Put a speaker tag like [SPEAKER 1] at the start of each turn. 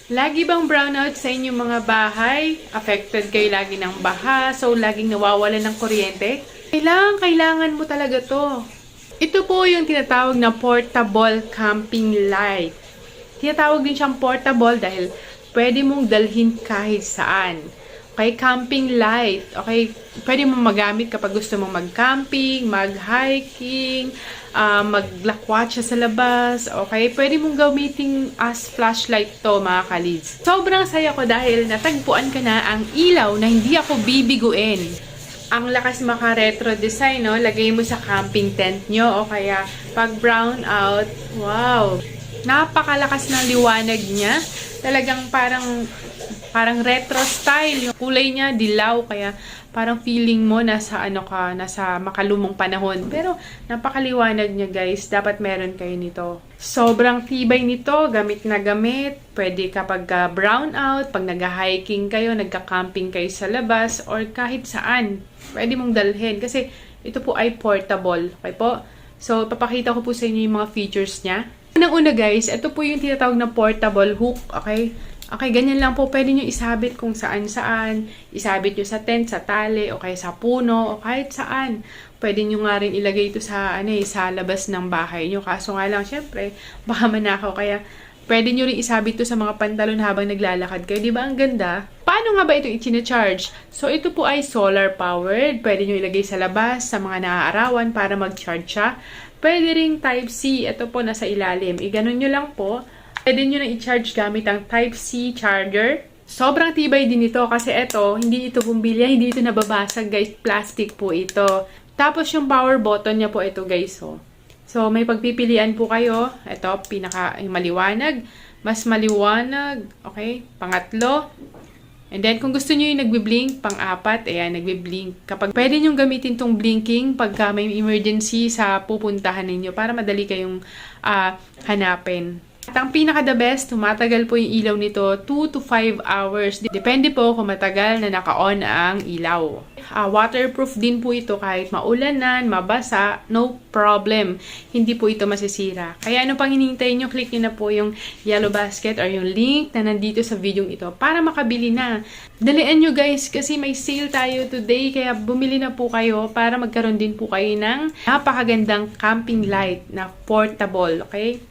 [SPEAKER 1] Lagi bang brownout sa inyong mga bahay? Affected kayo lagi ng baha, so laging nawawalan ng kuryente? Kailangan mo talaga to. Ito po yung tinatawag na portable camping light. Tinatawag din siyang portable dahil pwede mong dalhin kahit saan. Okay, camping light. Okay, pwede mong magamit kapag gusto mong mag-camping, mag-hiking, maglakwatsa sa labas. Okay, pwede mong gamitin as flashlight to, mga kalids. Sobrang saya ko dahil natagpuan ka na ang ilaw na hindi ako bibiguin. Ang lakas maka-retro design, no? Lagay mo sa camping tent nyo o kaya pag brown out. Wow! Napakalakas ng liwanag niya. Talagang parang retro style. Yung kulay niya, dilaw. Kaya parang feeling mo nasa nasa makalumong panahon. Pero napakaliwanag niya, guys. Dapat meron kayo nito. Sobrang tibay nito. Gamit na gamit. Pwede kapag brown out, pag nag-hiking kayo, nagka-camping kayo sa labas, or kahit saan. Pwede mong dalhin. Kasi ito po ay portable. Okay po? So, papakita ko po sa inyo yung mga features niya. Unang-una, guys, ito po yung tinatawag na portable hook. Okay? Okay, ganyan lang po. Pwede nyo isabit kung saan-saan. Isabit nyo sa tent, sa tali, o kaya sa puno, o kahit saan. Pwede nyo nga rin ilagay ito sa, sa labas ng bahay nyo. Kaso nga lang, syempre, baka manakaw. Kaya, pwede nyo rin isabit ito sa mga pantalon habang naglalakad kayo. Di ba ang ganda? Paano nga ba ito i-charge? So, ito po ay solar powered. Pwede nyo ilagay sa labas, sa mga naaarawan para mag-charge siya. Pwede ring Type-C. Ito po nasa ilalim. Iganon nyo lang po. Pwede nyo na i-charge gamit ang Type-C charger. Sobrang tibay din ito kasi ito, hindi ito bumbilya, hindi ito nababasag, guys. Plastic po ito. Tapos yung power button niya po ito, guys. So, may pagpipilian po kayo. Ito, maliwanag. Mas maliwanag. Okay? Pangatlo. And then, kung gusto nyo yung nagbi-blink, pang-apat, ayan, nagbi-blink. Kapag pwede nyo gamitin tong blinking pagka may emergency sa pupuntahan ninyo para madali kayong hanapin. At ang pinaka-the best, tumatagal po yung ilaw nito 2 to 5 hours. Depende po kung matagal na naka-on ang ilaw. Waterproof din po ito kahit maulanan, mabasa, no problem. Hindi po ito masisira. Kaya ano pang hinihintay nyo, click nyo na po yung yellow basket or yung link na nandito sa video ito para makabili na. Dalian nyo, guys, kasi may sale tayo today. Kaya bumili na po kayo para magkaroon din po kayo ng napakagandang camping light na portable. Okay?